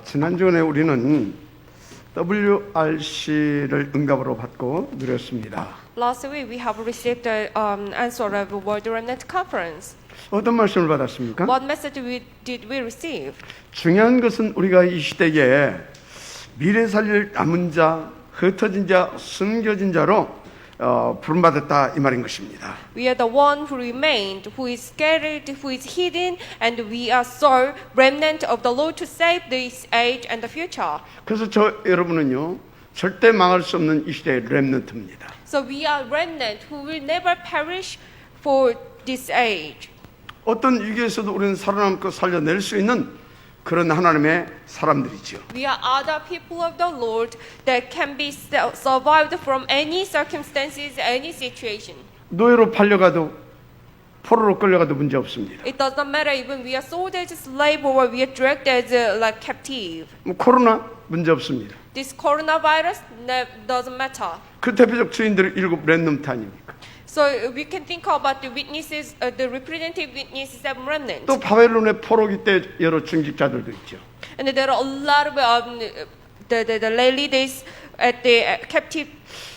지난주에 우리는 WRC를 응답으로 받고 누렸습니다. Last week we have received the answer of the World Remnant Conference. 어떤 말씀을 받았습니까? What message did we receive? 중요한 것은 우리가 이 시대에 미래 살릴 남은 자, 흩어진 자, 숨겨진 자로 부름받았다 이 말인 것입니다. We are the one who remained, who is scattered, who is hidden, and we are sole remnant of the Lord to save this age and the future. 그래서 여러분은요 절대 망할 수 없는 이 시대의 렘넌트입니다. So we are remnant who will never perish for this age. 어떤 위기에서도 우리는 살아남고 살려낼 수 있는 그런 하나님의 사람들이죠. We are other people of the Lord that can be survived from any circumstances, any situation. 노예로 팔려가도 포로로 끌려가도 문제 없습니다. It does not matter even we are sold as a slave or we are dragged as like captive. 코로나 문제 없습니다. This coronavirus doesn't matter. 그 대표적 주인들이 7 렘넌트 아닙니까? So we can think about the witnesses, the representative witnesses of remnant. 또 바벨론의 포로기 때 여러 중직자들도 있죠. And there are a lot of the ladies at the captive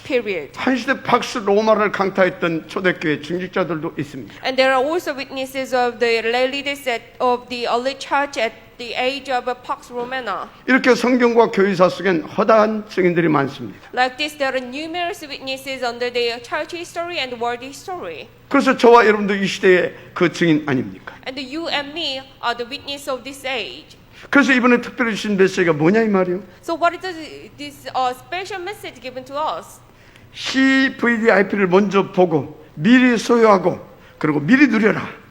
period. 한 시대 박스 로마를 강타했던 초대교회 중직자들도 있습니다. And there are also witnesses of the ladies of the early church at the age of Pax Romana. 이렇게 성경과 교회사 속엔 허다한 증인들이 많습니다. Like this, there are numerous witnesses under the church history and world history. 그래서 저와 여러분도 이 시대의 그 증인 아닙니까? And you and me are the witness of this age. 그래서 이번에 특별히 주신 메시지가 뭐냐 이 말이요. So what is this special message given to us? CVDIP를 먼저 보고 미리 소유하고 그리고 미리 누려라.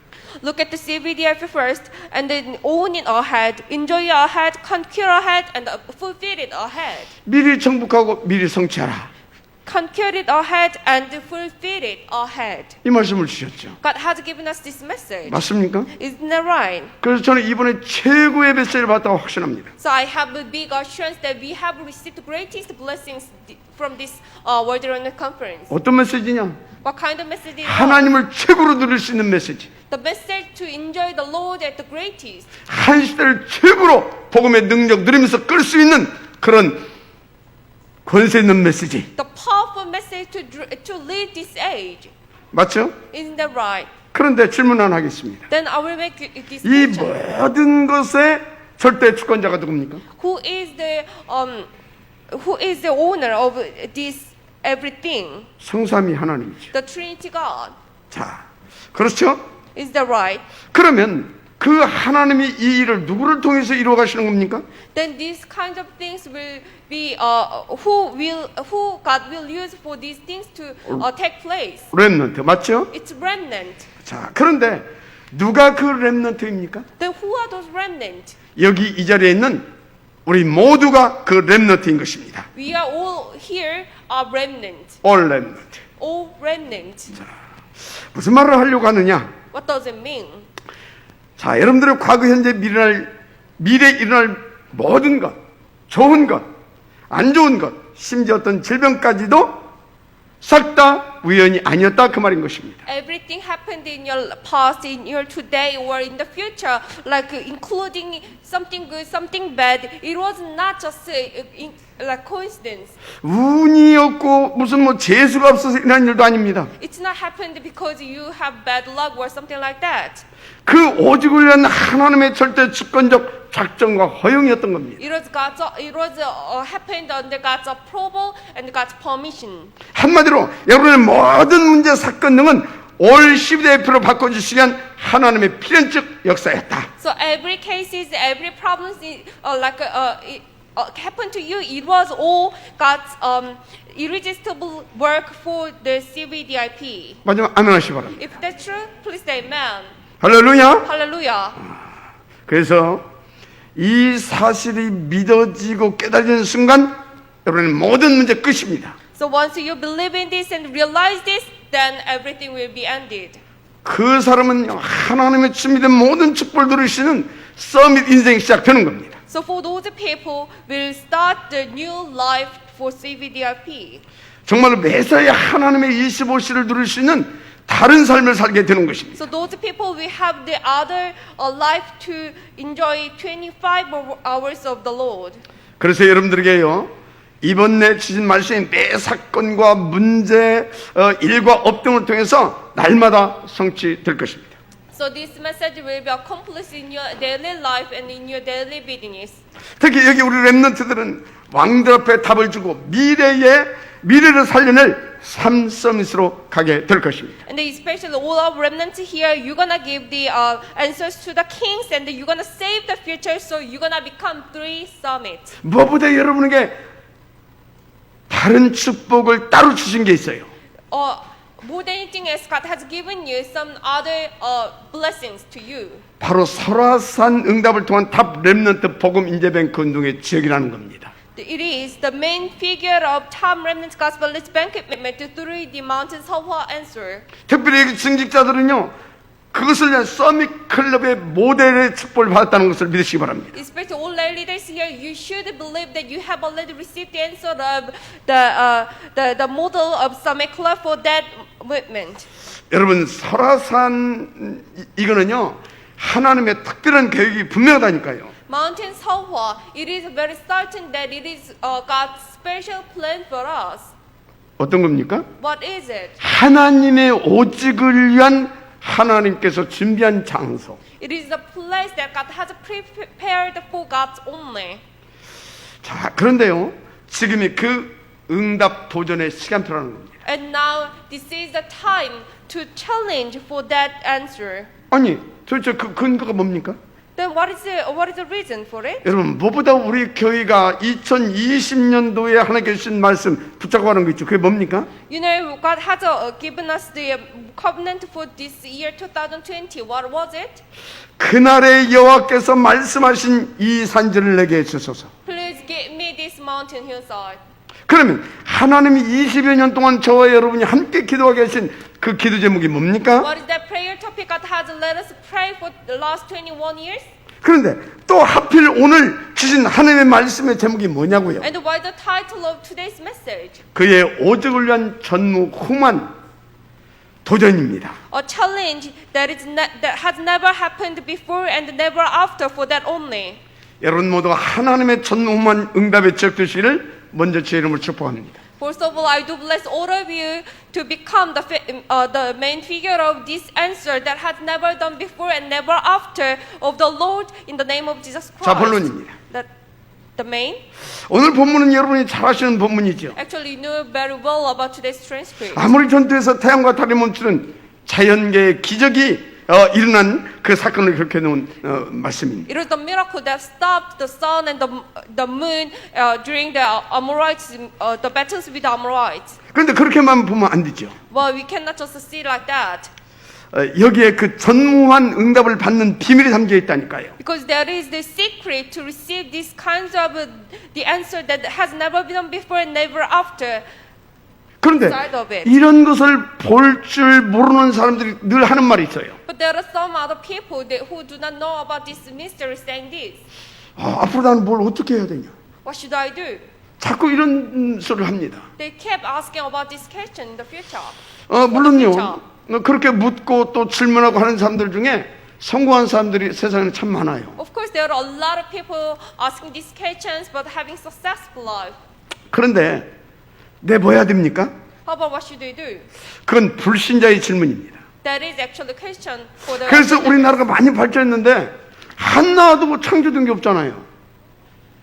Look at the CVDIP first, and then own it ahead, enjoy it ahead, conquer ahead, and fulfill it ahead. 미리 정복하고 미리 성취하라. Conquer it ahead and fulfill it ahead. 이 말씀을 주셨죠. God has given us this message. 맞습니까? Isn't that right? 그래서 저는 이번에 최고의 메시지를 받았다고 확신합니다. So I have a big assurance that we have received the greatest blessings from this World Remnant Conference. 어떤 메시지냐? What kind of message is it? 하나님을 최고로 누릴 수 있는 메시지. The message to enjoy the Lord at the greatest. 한 시대를 최고로 복음의 능력 누리면서 끌 수 있는 그런 권세 있는 메시지. The powerful message to lead this age. 맞죠? Isn't that right? 그런데 질문 하나 하겠습니다. Then I will make this 이 question. 모든 것의 절대 주권자가 누굽니까? Who is the owner of this everything? 성삼위 하나님이죠. The Trinity God. 자, 그렇죠? Is that right? 그러면 그 하나님이 이 일을 누구를 통해서 이루어 가시는 겁니까? Then these kinds of things will be who God will use for these things to take place. 렘넌트 맞죠? It's remnant. 자, 그런데 누가 그 렘넌트입니까? Then who are those remnant? 여기 이 자리에 있는 우리 모두가 그 렘넌트인 것입니다. We are all here are remnant. All 렘넌트. All remnant. 무슨 말을 하려고 하느냐? What does it mean? 자, 여러분들의 과거, 현재, 미래 일어날 모든 것, 좋은 것, 안 좋은 것, 심지어 어떤 질병까지도 싹 다 우연이 아니었다 그 말인 것입니다. Everything happened in your past, in your today, or in the future, like including something good, something bad. It was not just like coincidence. 운이 없고 무슨 뭐 재수가 없어서 일어난 일도 아닙니다. It's not happened because you have bad luck or something like that. 그 오직을 위한 하나님의 절대 주권적 작정과 허용이었던 겁니다. It was happened under God's approval and God's permission. 한마디로 여러분의 모든 문제 사건 등은 올 12대표로 바꿔주시기 위한 하나님의 필연적 역사였다. So every cases, every problems, happened to you. It was all God's irresistible work for the CVDIP. 마지막 아멘 하시기 바랍니다. If that's true, please say amen. 할렐루야. Hallelujah. 그래서 이 사실이 믿어지고 깨달아지는 순간 여러분의 모든 문제 끝입니다. So once you believe in this and realize this, then everything will be ended. 그 사람은 하나님의 준비된 모든 축복을 누리시는 서밋 인생이 시작되는 겁니다. So for those people will start the new life for CVDIP. 정말로 매사에 하나님의 25시를 누릴 수 있는 다른 삶을 살게 되는 것입니다. So those people will have the other life to enjoy 25 hours of the Lord. 그래서 여러분들에게요, 이번에 주신 말씀이 매 사건과 문제, 일과 업등을 통해서 날마다 성취될 것입니다. So this message will be accomplished in your daily life and in your daily business. 특히 여기 우리 렘넌트들은 왕들 앞에 답을 주고 미래를 살려낼 삶 서밋으로 가게 될 것입니다. And especially all our remnants here, you're gonna give the answers to the kings, and you're gonna save the future. So you're gonna become 3 summits. 무엇보다 여러분에게 다른 축복을 따로 주신 게 있어요. More than anything else, God has given you some other blessings to you. 바로 설화산 응답을 통한 탑 렘넌트 복음 인재뱅크 운동의 지역이라는 겁니다. It is the main figure of Tom Remnant Gospel List Banquet through the mountains of answer. 특별히 여기 증직자들은요, 그것을 위한 서밋 클럽의 모델의 축복을 받았다는 것을 믿으시기 바랍니다. Especially all leaders here, you should believe that you have already received the answer of the model of Summit Club for that movement. 여러분, 설화산 이거는요, 하나님의 특별한 계획이 분명하다니까요. Mountain Sahwa, it is very certain that it is God's special plan for us. 어떤 겁니까? What is it? 하나님의 오직을 위한 하나님께서 준비한 장소. It is the place that God has prepared for God's only. 자, 그런데요, 지금이 그 응답 도전의 시간표라는 겁니다. And now this is the time to challenge for that answer. 아니, 도대체 그 근거가 뭡니까? Then what is the reason for it? 여러분, 무엇보다 우리 교회가 2020년도에 하나님께 주신 말씀 붙잡고 가는 거 있죠. 그게 뭡니까? You know, God has given us the covenant for this year 2020. What was it? 그날의 여호와께서 말씀하신 이 산지를 내게 주소서. Please give me this mountain hillside. 그러면 하나님이 20여 년 동안 저와 여러분이 함께 기도하게 하신 그 기도 제목이 뭡니까? What is that prayer topic God has let us pray for the last 21 years? 그런데 또 하필 오늘 주신 하나님의 말씀의 제목이 뭐냐고요? And what is the title of today's message? 그의 오직을 위한 전무후무한 도전입니다. A challenge that has never happened before and never after for that only. 여러분 모두 하나님의 전무후무한 응답의 지역 되시기를 먼저 제 이름으로 축복합니다. First of all, I do bless all of you to become the main figure of this answer that has never done before and never after of the Lord in the name of Jesus Christ. 자, 본론입니다. The main. 오늘 본문은 여러분이 잘 아시는 본문이죠. Actually, you know very well about today's transcript. 아무리 전투에서 태양과 달이 멈추는 자연계의 기적이 일어난 그 사건을 그렇게 놓은 말씀입니다. It was the miracle that stopped the sun and the moon during the Amorites, the battles with the Amorites. 그런데 그렇게만 보면 안 되죠. Well, we cannot just see like that. 여기에 그 전무한 응답을 받는 비밀이 담겨 있다니까요. Because there is the secret to receive these kinds of the answer that has never been done before and never after. 그런데 Side of it. 이런 것을 볼 줄 모르는 사람들이 늘 하는 말이 있어요. But there are some other people who do not know about this mystery saying this. 앞으로 나는 뭘 어떻게 해야 되냐? What should I do? 자꾸 이런 소리를 합니다. They kept asking about this question in the future. 물론요. 그렇게 묻고 또 질문하고 하는 사람들 중에 성공한 사람들이 세상에 참 많아요. Of course, there are a lot of people asking these questions but having successful life. 그런데 내 뭐 해야 됩니까? How about what should they do? 그건 불신자의 질문입니다. That is actually a question for the. 그래서 우리나라가 많이 발전했는데 하나도 창조된 게 없잖아요.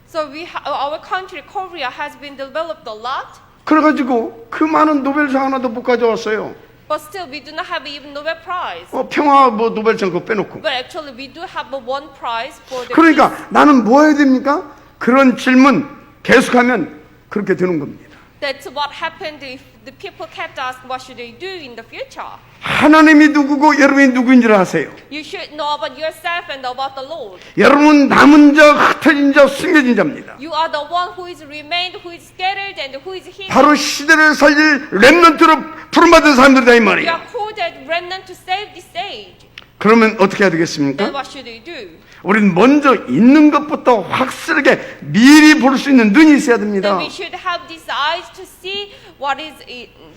So our country, Korea, has been developed a lot, 그래가지고 그 많은 노벨상 하나도 못 가져왔어요. but still we do not have even Nobel Prize. 평화 노벨상 그거 빼놓고. But actually, we do have one prize for the. 그러니까 나는 뭐 해야 됩니까? 그런 질문 계속하면 그렇게 되는 겁니다. That's what happened if the people kept asking what should they do in the future. 하나님이 누구고 여러분이 누구인지를 아세요. You should know about yourself and about the Lord. 여러분은 남은 자, 흩어진 자, 숨겨진 자입니다. You are the one who is remained, who is scattered, and who is hidden. 바로 시대를 살릴 렘넌트로 부름받은 사람들이다 이 You 말이에요. are called as remnant to save this age. 그러면 어떻게 해야 Then 되겠습니까? what should they do? 우리는 먼저 있는 것부터 확실하게 미리 볼 수 있는 눈이 있어야 됩니다. Then we should have these eyes to see what is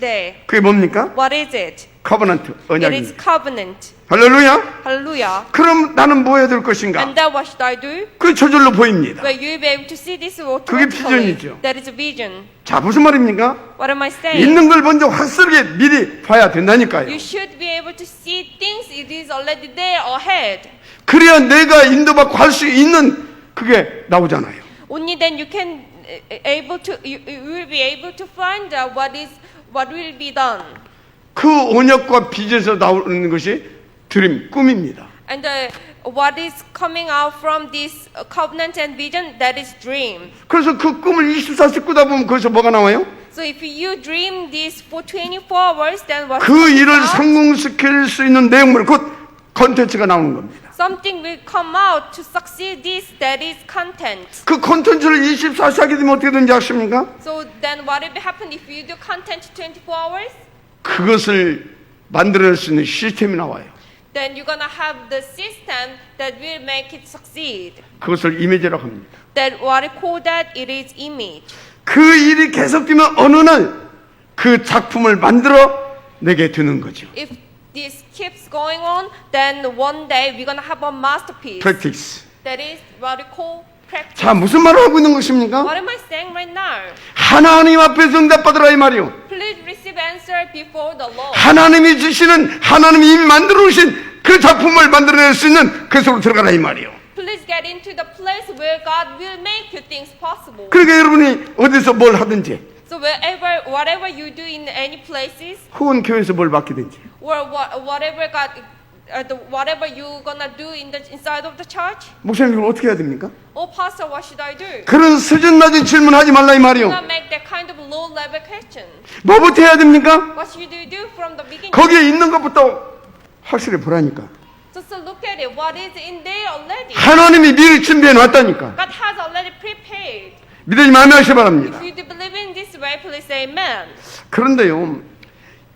there. 그게 뭡니까? What is it? 커버넌트, It is 언약입니다. covenant. 할렐루야. Hallelujah. 그럼 나는 뭐 해야 될 것인가? And then what should I do? 그 저절로 보입니다. Well, you'll be able to see this 그게 automatically. 비전이죠. That is a vision. 자, 무슨 말입니까? What am I saying? 있는 걸 먼저 확실하게 미리 봐야 된다니까요. You should be able to see things. It is already there ahead. 그래야 내가 인도받고 할 수 있는 그게 나오잖아요. Only then you can you will be able to find what will be done. 그 언약과 빚에서 나오는 것이 드림, 꿈입니다. And what is coming out from this covenant and vision, that is dream. 그래서 그 꿈을 24시 꾸다 보면 거기서 뭐가 나와요? So if you dream this for 24 hours, then what? 그 일을 성공시킬 수 있는 내용물, 곧 컨텐츠가 나오는 겁니다. Something will come out to succeed this. That is content. 그 컨텐츠를 24시 하게 되면 어떻게 되는지 아십니까? So then what will happen if you do content 24 hours? 그것을 만들어낼 수 있는 시스템이 나와요. Then you're gonna have the system that will make it succeed. 그것을 이미지라고 합니다. That what I call that, it is image. 그 일이 계속되면 어느 날 그 작품을 만들어 내게 드는 거죠. If this keeps going on, then one day we're gonna have a masterpiece. 프랙티스. That is what we call practice. 자, 무슨 말을 하고 있는 것입니까? What am I saying right now? 하나님 앞에서 응답받으라 이 말이요. Please receive answer before the Lord. 하나님이 주시는, 하나님이 이미 만들어 놓으신 그 작품을 만들어낼 수 있는 그 속으로 들어가라 이 말이요. Please get into the place where God will make you things possible. 그러니까 여러분이 어디서 뭘 하든지, So whatever you do in any places, 혹은 교회에서 뭘 맡기든지, or whatever you gonna do inside of the church. 목사님 이걸 어떻게 해야 됩니까? Oh, pastor, what should I do? 그런 수준 낮은 질문하지 말라 이 Do 말이요. not make that kind of low-level question. 뭐부터 해야 됩니까? What should you do from the beginning? 거기에 있는 것부터 확실히 보라니까. Just look at it. What is in there already? 하나님이 미리 준비해 놨다니까. God has already prepared. 믿으지 말면 하시 바랍니다. If you do believe in this way, please say amen. 그런데요,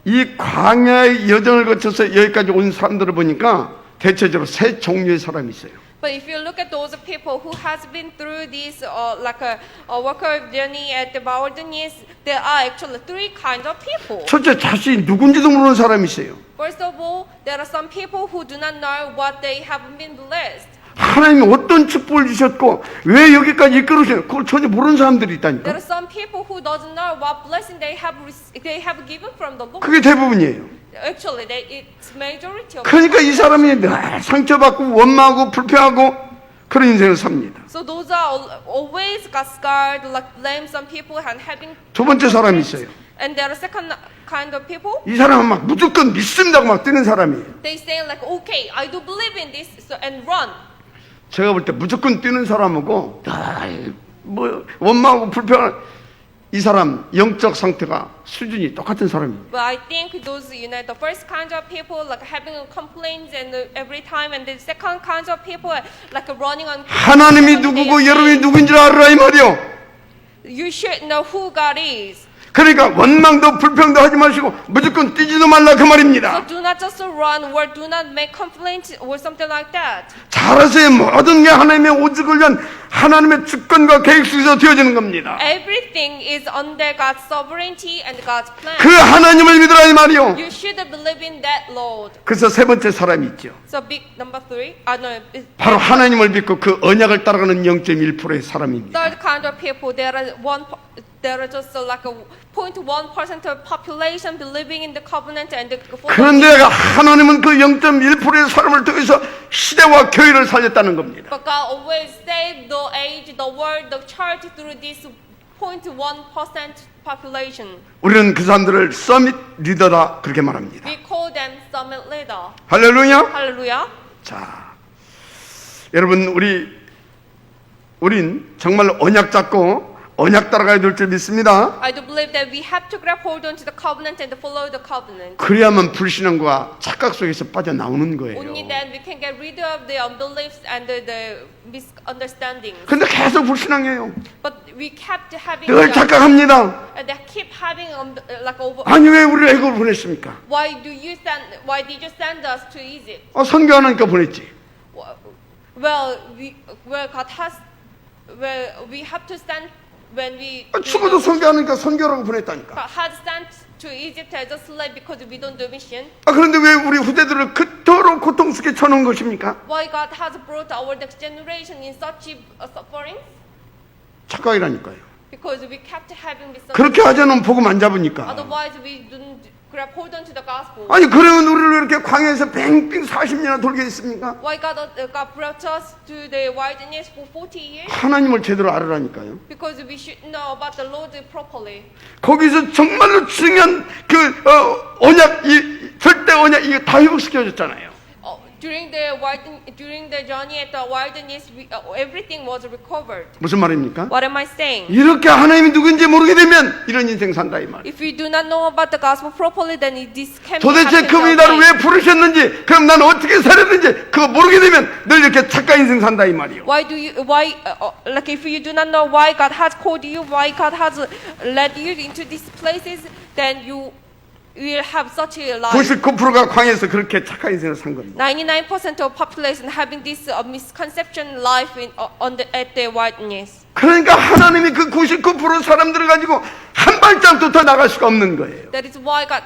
이 광야의 여정을 거쳐서 여기까지 온 사람들을 보니까 대체적으로 세 종류의 사람이 있어요. But if you look at those people who has been through this like a worker journey at the wilderness, there are actually three kinds of people. 첫째, 자신이 누군지도 모르는 사람이 있어요. First of all, there are some people who do not know what they have been blessed. 하나님이 어떤 축복을 주셨고 왜 여기까지 이끌으셨고 그걸 전혀 모르는 사람들이 There 있다니까. are some people who doesn't know what blessing they have given from the Lord. 그게 대부분이에요. Actually, it's majority of. 그러니까 이 사람이 늘 상처받고 원망하고 불평하고 그런 인생을 삽니다. So those are always got scarred, like blame some people and having. 두 번째 사람이 있어요. And there are second kind of people. 이 사람은 막 무조건 믿습니다고 막 뛰는 사람이에요. They say like, okay, I do believe in this, so and run. 제가 볼 때 무조건 뛰는 사람하고 뭐 원망하고 불평한 이 사람 영적 상태가 수준이 똑같은 사람입니다. But I think those, the first kind of people like having complaints and every time, and the second kind of people like running on. 하나님이 누구고 여러분이 누구인 줄 알아라 이 말이요. You should know who God is. 그러니까 원망도 불평도 하지 마시고 무조건 뛰지도 말라 그 So 말입니다. do not just run or do not make complaints or something like that. 잘하세요. 모든 게 하나님의 오직을 위한 하나님의 주권과 계획 속에서 되어지는 겁니다. Everything is under God's sovereignty and God's plan. 그 하나님을 믿으라 이 말이요. You should believe in that Lord. 그래서 세 번째 사람이 있죠. So big number three, 바로 하나님을 믿고 그 언약을 따라가는 0.1%의 사람입니다. third kind of people, there are just like a 0.1% of population believing in the covenant and the. 그런데 하나님은 그 0.1%의 사람을 통해서 시대와 교회를 살렸다는 겁니다. But God always saved the age, the world, the church through this 0.1% population. 우리는 그 사람들을 서밋 리더라 그렇게 말합니다. We call them summit leader. 할렐루야. Hallelujah. 자, 여러분 우린 정말 언약 잡고 언약 따라가야 될 줄 믿습니다. I do believe that we have to grab hold onto the covenant and follow the covenant. 그래야만 불신앙과 착각 속에서 빠져나오는 거예요. Only then we can get rid of the unbeliefs and the misunderstandings. 근데 계속 불신앙해요. But we kept having. 늘 착각합니다. And they keep having like over. 아니 왜 우리를 애국을 보냈습니까? Why did you send us to Egypt? 선교하니까 보냈지. Well, we have to send when we 죽어도 선교하니까 선교라고 보냈다니까. had sent to Egypt as a slave because we don't do mission. 그런데 왜 우리 후대들을 그토록 고통스럽게 쳐놓은 것입니까? Why God has brought our next generation in such suffering? 착각이라니까요. Because we kept having this. 그렇게 하지 않으면 복음 안 잡으니까. Otherwise, we don't grab hold on to the gospel. 아니 그러면 우리를 이렇게 광야에서 뱅빙 40년이나 돌게 했습니까? Why God brought us to the wilderness for 40 years? 하나님을 제대로 알으라니까요. Because we should know about the Lord properly. 거기서 정말로 중요한 그 언약, 이 절대 언약 이거 다 회복시켜줬잖아요. During the journey at the wilderness, everything was recovered. 무슨 말입니까? What am I saying? 이렇게 하나님이 누군지 모르게 되면 이런 인생 산다 이 말. If we do not know about the gospel properly, then this can be 도대체 happening 그분이 our 나를 way. 왜 부르셨는지, 그럼 나는 어떻게 살았는지 그거 모르게 되면 늘 이렇게 착각 인생 산다 이 말이요. Like if you do not know why God has called you, why God has led you into these places, then you will have such a life. 99%가 광야에서 그렇게 착각 인생을 산 겁니다. 99% of population having this misconception life at the wilderness. 그러니까 하나님이 그 99% 사람들을 가지고 한 발짝도 더 나갈 수가 없는 거예요. That is why God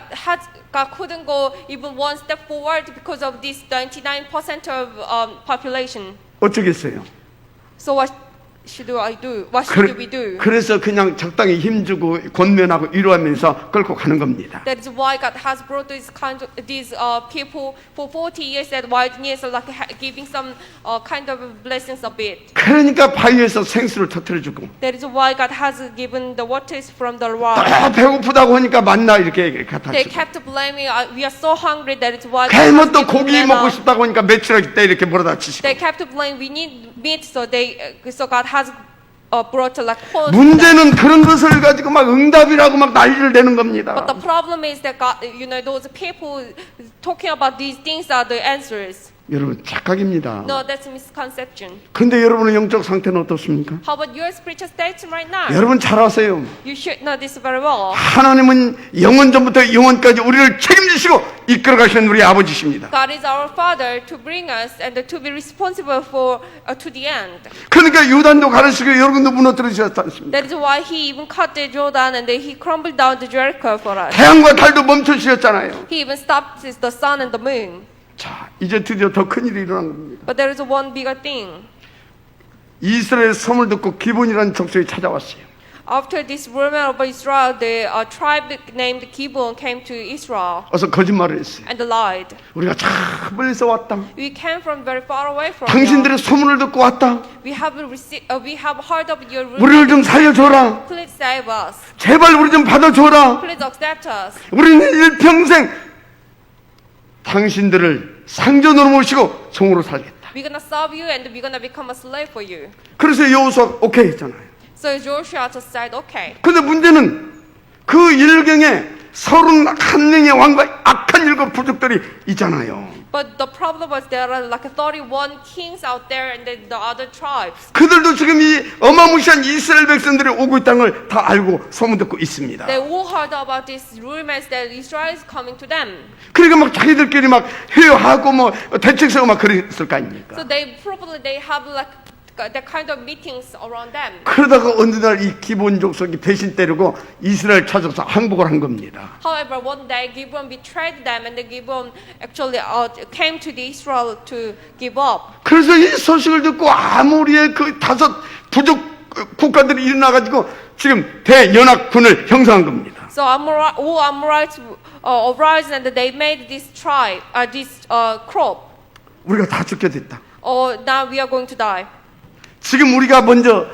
couldn't go even one step forward because of this 99% of population. 어쩌겠어요? So what should I do? What should we do? 그래서 그냥 적당히 힘주고 권면하고 위로하면서 끌고 가는 겁니다. That is why God has brought these people for 40 years at wilderness, like giving some kind of blessings a bit. 그러니까 바위에서 생수를 터뜨려주고 That is why God has given the waters from the rock. 배고프다고 하니까 만나 이렇게 갖다 They 주고 kept blaming, we are so hungry. That is why. 개면 또 고기 먹고 싶다고 하니까 며칠 때 이렇게 몰아다 치시고 They kept blaming, we need meat, so God has brought like corn. 문제는 그런 것을 가지고 막 응답이라고 막 난리를 내는 겁니다. But the problem is that God, those people talking about these things are the answers. 여러분 착각입니다. No, that's a misconception. 근데 여러분의 영적 상태는 어떻습니까? How about your spiritual state right now? 여러분 잘 아세요. You should know this very well. 하나님은 영원 전부터 영원까지 우리를 책임지시고 이끌어 가시는 우리 아버지십니다. God is our Father to bring us and to be responsible for to the end. 그러니까 요단도 가르치고 여러분도 무너뜨리셨지 않습니까? That is why He even cut the Jordan and He crumbled down the Jericho for us. 태양과 달도 멈춰주셨잖아요. He even stopped the sun and the moon. 자, 이제 드디어 더 큰 일이 일어난 겁니다. But there is one bigger thing. 이스라엘 소문을 듣고 기본이라는 족속이 찾아왔어요. After this rumor of Israel, the tribe named Gibeon came to Israel 어서 거짓말을 했어요. and lied. 우리가 참 멀리서 왔다. We came from very far away from you. 당신들의 소문을 듣고 왔다. We have heard of your rumor. 우리를 좀 살려줘라. Please save us. 제발 우리 좀 받아줘라. Please accept us. 우리는 일평생 당신들을 상전으로 모시고 종으로 살겠다. We're gonna serve you and we're gonna become a slave for you. 그래서 여호수아가 오케이 했잖아요. So Joshua just said, okay. 근데 문제는 그 일경에 31명의 왕과 악한 7 부족들이 있잖아요. But the problem was there are like 31 kings out there and then the other tribes. 그들도 지금 이 어마무시한 이스라엘 백성들이 오고 있다는 걸 다 알고 소문 듣고 있습니다. They all heard about these rumors that Israel is coming to them. 그러니까 막 자기들끼리 막 회의하고 뭐 대책 세우고 막 그랬을 거 아닙니까? So they have like that kind of meetings around them. 그러다가 어느 날 이 기본 족속이 배신 때리고 이스라엘 찾아서 항복을 한 겁니다. However, one day Gibeon betrayed them, and the Gibeon actually came to the Israel to give up. 그래서 이 소식을 듣고 아모리의 그 5 부족 국가들이 일어나가지고 지금 대연합군을 형성한 겁니다. So all Amorites arose, and they made this tribe, this crop. 우리가 다 죽게 됐다. Now we are going to die. 지금 우리가 먼저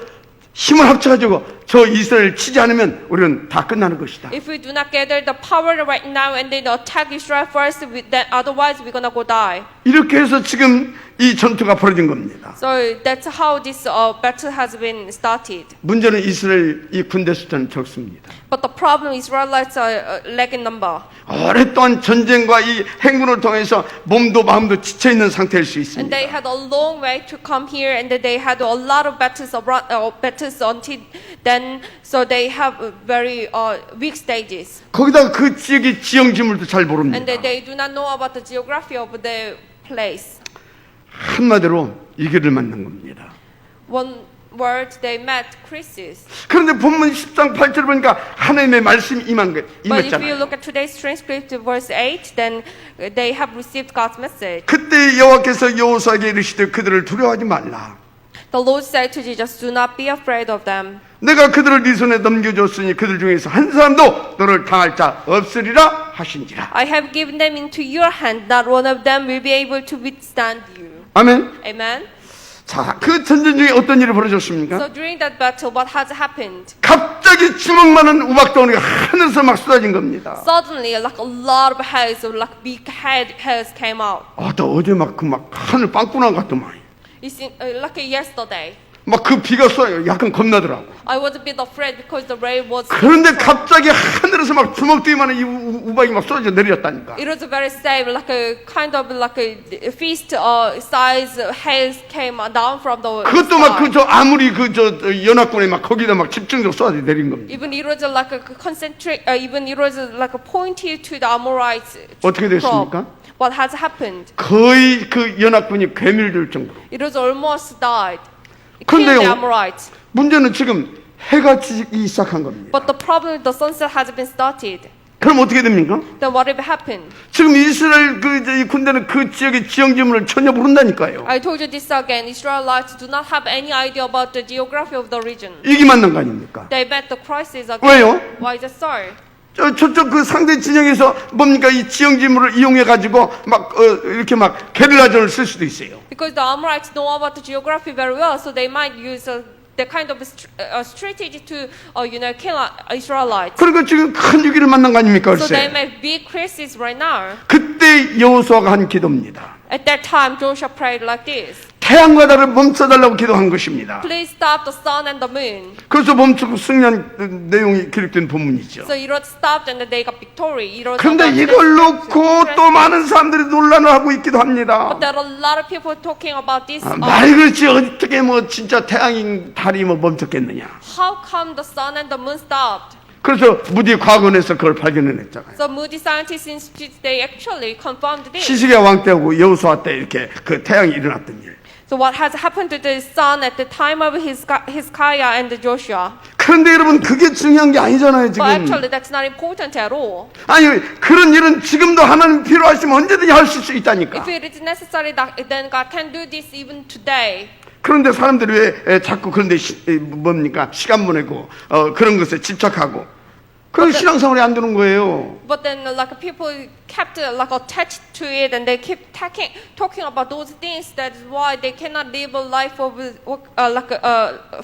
힘을 합쳐가지고 저 이스라엘을 치지 않으면 우리는 다 끝나는 것이다. If we do not gather the power right now and then attack Israel first, then otherwise we're gonna go die. 이렇게 해서 지금 이 전투가 벌어진 겁니다. So that's how this battle has been started. 문제는 이스라엘 이 군대 숫자는 적습니다. But the problem is Israelites are lacking number. 오랫동안 전쟁과 이 행군을 통해서 몸도 마음도 지쳐 있는 상태일 수 And they 있습니다. had a long way to come here, and they had a lot of battles until then. So they have very weak stages, 거기다가 그 지역의 지형 지물도 잘 모릅니다. and they do not know about the geography of the place. 한마디로 이 길을 만난 겁니다. One afterwards they met crisis. 그런데 본문 10장 8절 보니까 하나님의 말씀이 But if you 임했잖아요. look at today's transcript, verse 8, then they have received God's message. 그때 여호와께서 여호수아에게 이르시되 그들을 두려워하지 말라. The Lord said to Jesus, do not be afraid of them. 내가 그들을 네 손에 넘겨줬으니 그들 중에서 한 사람도 너를 당할 자 없으리라 하신지라. I have given them into your hand, not one of them will be able to withstand you. 아멘. Amen. 자, 그 전쟁 중에 어떤 일이 벌어졌습니까? So during that battle, what has happened? 갑자기 주먹만한 우박덩어리가 하늘에서 막 쏟아진 겁니다. Suddenly, like a lot of hails, like big hails came out. 또 어제 막 하늘 빵꾸난 것 같더만. It's like yesterday. 막 그 비가 쏟아요. 약간 겁나더라고. I was a bit afraid because the rain was. 그런데 갑자기 하늘에서 막 주먹두기만한 이 우박이 막 쏟아져 내렸다니까. It was very safe, like a kind of like a feast size hails came down from the 그것도 막 sky. 아무리 연합군에 막 거기다 막 집중적으로 쏟아져 내린 겁니다. Even it was like a concentrate. Even it was like a pointed to the Amorites. 어떻게 됐습니까? What has happened? 거의 그 연합군이 괴밀될 정도로. It was almost died. It 그런데요. killed the Amorites. 문제는 지금 해가 지기 시작한 겁니다. But the problem is the sunset has been started. 그럼 어떻게 됩니까? Then what will happen? 지금 이스라엘 이 군대는 그 지역의 지형지물을 전혀 모른다니까요. I told you this again. Israelites do not have any idea about the geography of the region. 이게 맞는 거 아닙니까? They met the crisis again. 왜요? Why is it so? 저쪽 그 상대 진영에서 뭡니까 이 지형지물을 이용해 가지고 막 이렇게 막 게릴라전을 쓸 수도 있어요. Because the Amorites know about the geography very well, so they might use the kind of strategy to, kill Israelites. 그러니까 지금 큰 위기를 만난 거 아닙니까? So they 글쎄. make big crisis right now. 그때 여호수아가 한 기도입니다. At that time, Joshua prayed like this: 태양과 달을 멈춰달라고 기도한 것입니다. Please stop the sun and the moon. 그래서 멈추고 승리한 내용이 기록된 본문이죠. So it was stopped and they got victory. It was 그런데 about 이걸 the 놓고 또 많은 사람들이 논란을 하고 있기도 합니다. But there are a lot of people talking about this. 말 그렇지 어떻게 진짜 태양이 달이 멈췄겠느냐. How come the sun and the moon stopped? 그래서 무디 과거에서 그걸 발견해냈잖아요. So Moody scientists institute they actually confirmed this. 시스기야 왕 때하고 여호수아 때 이렇게 그 태양이 일어났던 일. So what has happened to the sun at the time of Hezekiah and Joshua? 그런데 여러분 그게 중요한 게 아니잖아요 But 지금. actually that's not important at all. 아니 그런 일은 지금도 하나님 필요하시면 언제든지 하실 수 있다니까. If it is necessary, then God can do this even today. 그런데 사람들이 왜 자꾸 그런데 뭡니까 시간 보내고 그런 것에 집착하고 그런 신앙생활이 안 되는 거예요. But then like people kept like attached to it and they keep talking about those things. That's why they cannot live a life of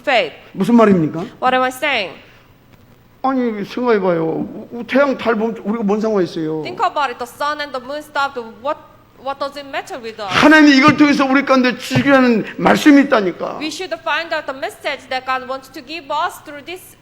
faith. 무슨 말입니까? What am I saying? 아니 생각해봐요. 태양 달 보면 우리가 뭔 상관이 있어요. Think about it. The sun and the moon stopped. What does it matter with us? 하나님이 이걸 통해서 우리 가운데 주시라는 말씀이 있다니까. We should find out the message that God wants to give us through this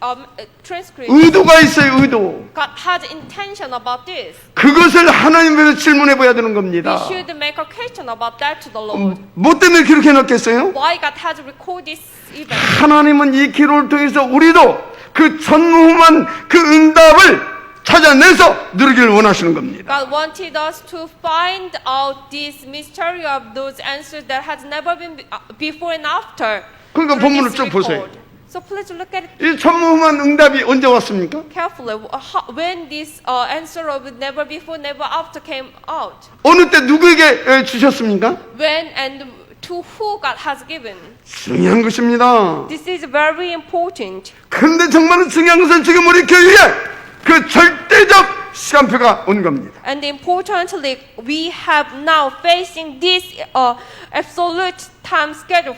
transcript. 의도가 있어요. 의도. God had intention about this. 그것을 하나님께서 질문해 봐야 되는 겁니다. We should make a question about that to the Lord. 뭐 때문에 그렇게 해놨겠어요? Why God has recorded this event? 하나님은 이 기록을 통해서 우리도 그 전무후무한 그 응답을 찾아내서 누리기를 원하시는 겁니다. God wanted us to find out this mystery of those answers that has never been before and after. 그러니까 through 본문을 this 쭉 보세요. record. So please look at it 이 전무후무한 응답이 언제 왔습니까? carefully. When this answer of never before, never after came out. 어느 때 누구에게 주셨습니까? When and to who God has given. 중요한 것입니다. This is very important. 그런데 정말 중요한 것은 지금 우리 교회에 그 절대적 시간표가 온 겁니다. And importantly, we have now facing this absolute time schedule.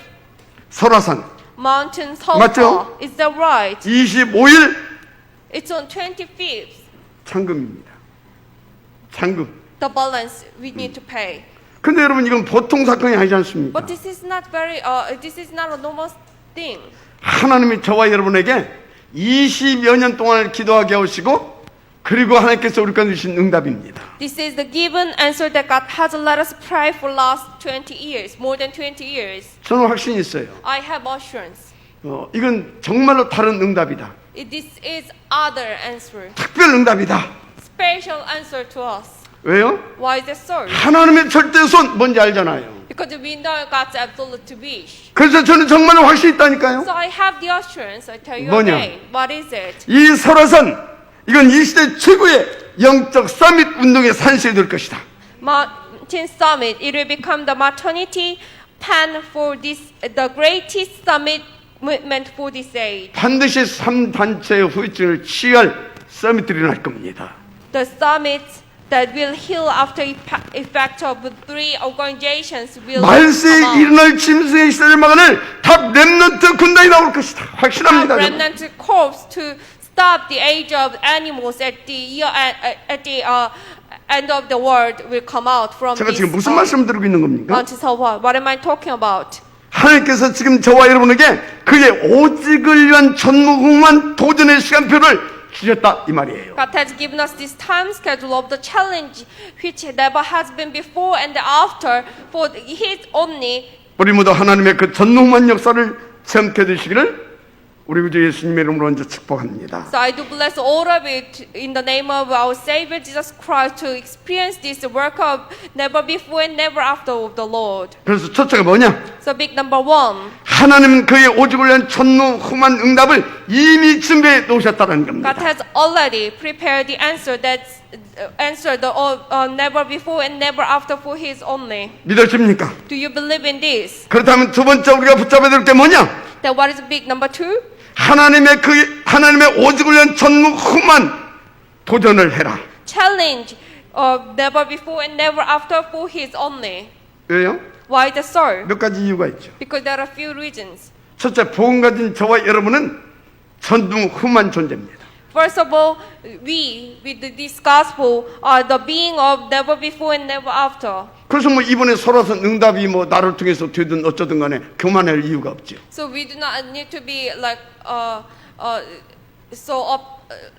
설화산 Mountain 맞죠? Solfa. Is that right? 25일 It's on 25th. 잔금입니다. 잔금. The balance we need to pay. 근데 여러분 이건 보통 사건이 아니지 않습니까? But this is not this is not a normal thing. 하나님이 저와 여러분에게 20여 년 동안을 기도하게 하시고 그리고 하나님께서 우리 가운데 주신 응답입니다. This is the given answer that God has let us pray for last 20 years, more than 20 years. 저는 확신이 있어요. I have assurance. 이건 정말로 다른 응답이다. This is other answer, 특별 응답이다. special answer to us. 왜요? Why is it so? 하나님의 절대 손 뭔지 알잖아요. Because Because we know God's absolute wish. 그래서 저는 정말 확실히 있다니까요. So I have the assurance. I tell you 뭐냐? again. What is it? 이 설화선, 이건 이 시대 최고의 영적 서밋 운동의 산실이 될 것이다. Mountain Summit. It will become the maternity pan for this, the greatest summit movement for this age. 반드시 3단체의 후유증을 치유할 서밋들이 날 겁니다. The summits that will heal after effect of the three organizations will come 말세에 out. 일어날 짐승의 시대를 막아낼 탑 렘넌트 군단이 나올 것이다. Have 확실합니다. 저는. remnant corps to stop the age of animals at the end of the world will come out from 제가 this 지금 무슨 말씀을 드리고 있는 겁니까? mountains of what am I talking about? 하나님께서 지금 저와 여러분에게 그의 오직을 위한 전무후무한 도전의 시간표를 주셨다 이 말이에요. God has given us this time schedule of the challenge which never has been before and after for His only. 우리 모두 하나님의 그 전무후무한 역사를 체험케 되시기를 우리 구주 예수님의 이름으로 먼저 축복합니다. So I do bless all of it in the name of our Savior Jesus Christ to experience this work of never before and never after of the Lord. 그래서 첫째가 뭐냐? So big number one, 하나님은 그의 오직을 위한 전무후무한 응답을 이미 준비해 놓으셨다는 겁니다. God has already prepared the answer that's answer the never before and never after for His only. 믿으십니까? Do you believe in this? 그렇다면 두 번째 우리가 붙잡아야 될 게 뭐냐? Then what is big number two? 하나님의 오직을 위한 전무후무한 도전을 해라. Challenge of never before and never after for His only. 왜요? Why is that so? 몇 가지 이유가 있죠. Because there are a few reasons. 첫째, 복음 가진 저와 여러분은 전무후무한 존재입니다. First of all, we, with this gospel, are the being of never before and never after. 그래서 뭐 이번에 설화선 응답이 뭐 나를 통해서 되든 어쩌든 간에 교만할 이유가 없죠. So we do not need to be like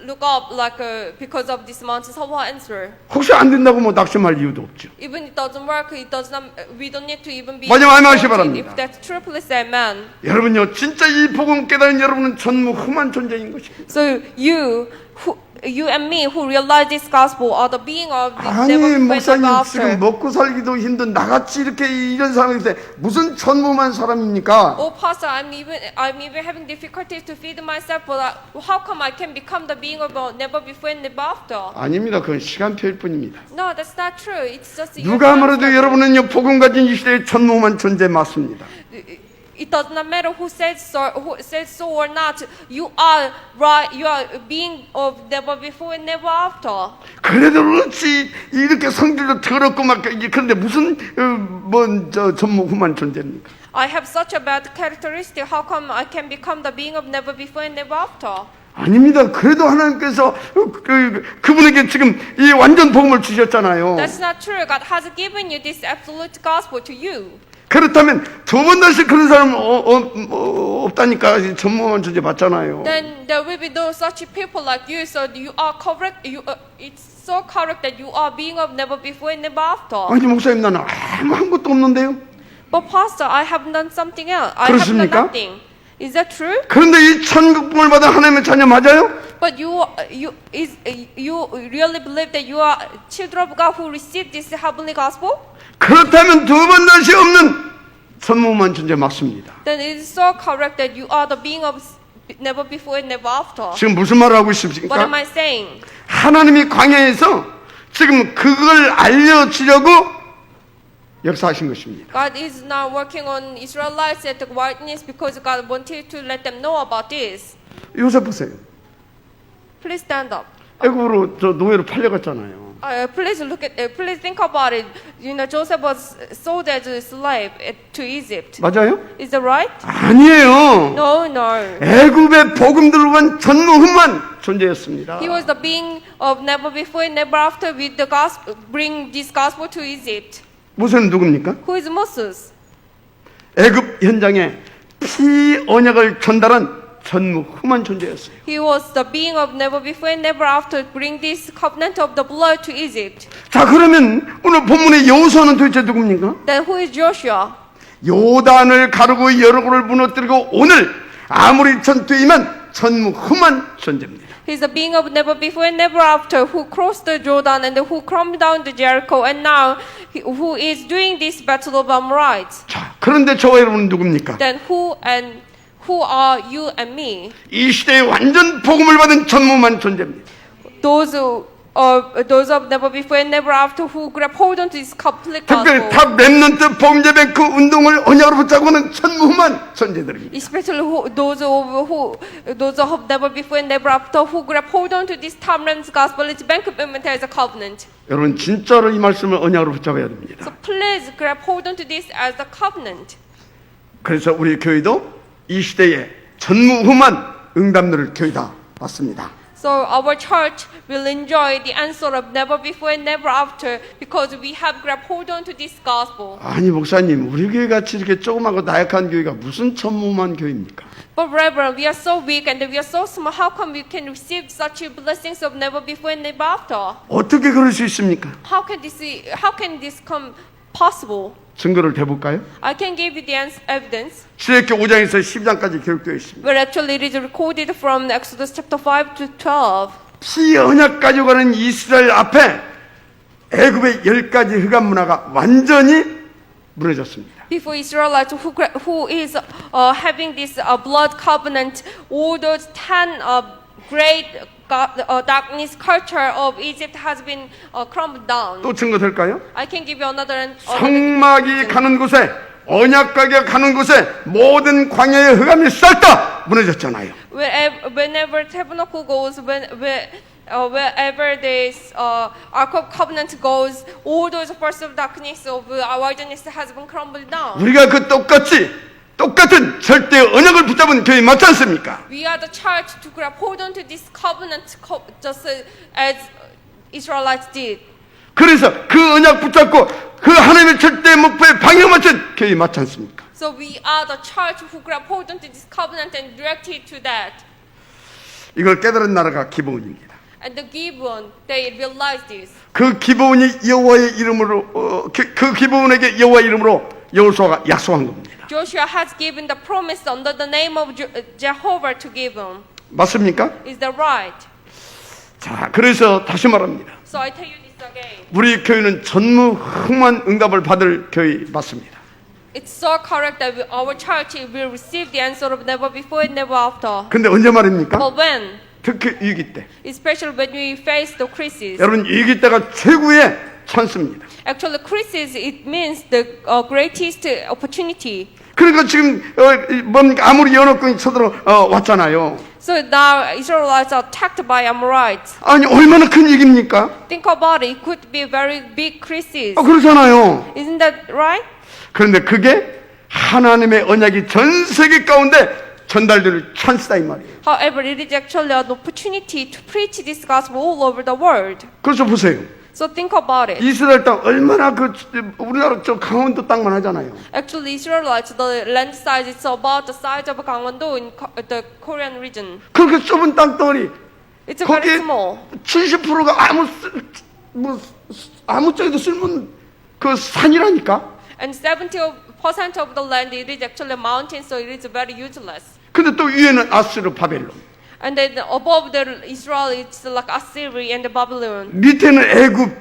look up like because of this mountains of answer. 혹시 안 된다고 뭐 낙심할 이유도 없죠. Even it doesn't work, it does not. We don't need to even be. 마지막 하나씩 disappointed. 바랍니다. If that's true, please say amen. 여러분요, 진짜 이 복음 깨달은 여러분은 전무후무한 존재인 것입니다. So you and me who realize this gospel are the being of this 아니 never before and 목사님 never 지금 after. 먹고 살기도 힘든 나같이 이렇게 이런 사람인데 무슨 전무후무한 사람입니까? Oh, Pastor, I'm even having difficulties to feed myself. But how come I can become the being of never before and never after? 아닙니다. 그건 시간표일 뿐입니다. No, that's not true. It's just 누가 말해도 여러분은요 복음 가진 이 시대의 전무후무한 존재 맞습니다. It does not matter who says so or not. You are right. You are being of never before and never after. 그래도 그렇지 이렇게 성질도 더럽고 막 그런데 무슨 전무후무한 존재입니까? I have such a bad characteristic. How come I can become the being of never before and never after? 아닙니다. 그래도 하나님께서 그분에게 지금 이 완전 복음을 주셨잖아요. That's not true. God has given you this absolute gospel to you. 그렇다면 두 번 다시 그런 사람 없다니까 전무후무한 존재 맞잖아요. Then there will be no such people like you. So you are correct. It's so correct that you are being of never before and never after. 아니 목사님 나는 아무 한 것도 없는데요. But Pastor, I have done something else. I have done 그렇습니까? nothing. Is that true? 그런데 이 천국복음을 받은 하나님의 자녀 맞아요? But you really believe that you are children of God who received this heavenly gospel? 그렇다면 두 번 다시 없는 전무후무한 존재 맞습니다. Then it is so correct that you are the being of never before and never after. 지금 무슨 말을 하고 What am 있습니까? I saying? 하나님이 광야에서 지금 그걸 알려주려고 역사하신 것입니다. God is now working on Israelites at the wilderness because God wanted to let them know about this. 요셉 보세요. Please stand up. 애굽으로 저 노예로 팔려갔잖아요. Please think about it. You know, Joseph was sold as a slave to Egypt. 맞아요? Is that right? 아니에요. No, no. 애굽의 복음 들고 간 전무후무한 존재였습니다. He was the being of never before and never after with the gospel, bring this gospel to Egypt. 모세는 누굽니까? Who is Moses? 애굽 현장에 피 언약을 전달한 전무후무한 존재였어요. He was the being of never before and never after bring this covenant of the blood to Egypt. 자 그러면 오늘 본문의 여호수아는 도대체 누굽니까? Then who is Joshua? 요단을 가르고 여리고를 무너뜨리고 오늘 아모리 전투에 임한 전무후무한 존재입니다. He's the being of never before and never after, who crossed the Jordan and who climbed down the Jericho, and now who is doing this battle of Amorites. 자, 그런데 저와 여러분은 누굽니까? Then who are you and me? 이 시대에 완전 복음을 받은 전무후무한 존재입니다. Those of never before and never after who grab hold onto this complete 특별히 gospel. 탑 렘넌트 복음제뱅크 운동을 언약으로 붙잡고 하는 전무후무한 존재들입니다. Especially those of never before and never after who grab hold onto this timeless gospel, its bank commitment as a covenant. 여러분 진짜로 이 말씀을 언약으로 붙잡아야 됩니다. So please grab hold onto this as a covenant. 그래서 우리 교회도 이 시대에 전무후무한 응답들을 교회 다 받습니다. So our church will enjoy the answer of never before and never after because we have grabbed hold on to this gospel. 아니 목사님, 우리 교회 같이 이렇게 조그마하고 나약한 교회가 무슨 전무후무한 교회입니까? But Reverend, we are so weak and we are so small. How come we can receive such blessings of never before and never after? 어떻게 그럴 수 있습니까? How can this come possible? 증거를 대볼까요? I can give you the evidence. 출애굽기 5장에서 10장까지 기록되어 있습니다. Where actually it is recorded from Exodus chapter 5 to 12. 피언약 가지고 가는 이스라엘 앞에 애굽의 10가지 흑암 문화가 완전히 무너졌습니다. Before Israelites who is having this blood covenant, all those 10 great darkness culture of Egypt has been crumbled down. 또 증거 될까요? I can give you another 성막이 가는 곳에, 언약궤가 가는 곳에 모든 광야의 흑암이 싹 다 무너졌잖아요. Whenever tabernacle goes, wherever this Ark of Covenant goes, all those forces of darkness of wilderness has been crumbled down. 우리가 그 똑같은 절대 언약을 붙잡은 교회 맞지 않습니까? We are the church to grab hold on to this covenant just as Israelites did. 그래서 그 언약 붙잡고 그 하나님의 절대 목표에 방향 맞춘 교회 맞지 않습니까? So we are the church who grab hold onto this covenant and direct it to that. 이걸 깨달은 나라가 기브온입니다. And the Gibeon, they realized this. 그 기브온이 여호와의 이름으로 그 기브온에게 여호와의 이름으로 여호수아가 약속한 겁니다. Joshua has given the promise under the name of Jehovah to Gibeon. 맞습니까? Is that right? 자, 그래서 다시 말합니다. So I tell you this again. 우리 교회는 전무후무한 응답을 받을 교회 맞습니다. It's so correct that our church will receive the answer of never before and never after. 근데 언제 말입니까? But when? 특히 위기 때. Especially when we face the crisis. 여러분, 위기 때가 최고의 찬스입니다. Actually, crisis, it means the greatest opportunity. 그러니까 지금 뭡니까? 아무리 연합군이 쳐들어 왔잖아요. So now Israelites are attacked by Amorites. 아니 얼마나 큰 위기입니까? Think about it. It could be a very big crisis. 그렇잖아요. Isn't that right? 그런데 그게 하나님의 언약이 전 세계 가운데 전달될 찬스다 이 말이에요. However, it is actually an opportunity to preach this gospel all over the world. 그래서 보세요. So think about it. 이스라엘 땅 얼마나 우리나라 저 강원도 땅만 하잖아요. Actually, Israelites, the land size is about the size of Gangwon-do in the Korean region. 그렇게 좁은 땅덩어리 It's very 거기에 small. 70%가 아무 쪽에도 쓸모없는 그 산이라니까. And 70% of the land it is actually a mountain, so it is very useless. 근데 또 위에는 아스르 바벨론, And then above the Israel, it's like Assyria and Babylon. 밑에는 애굽,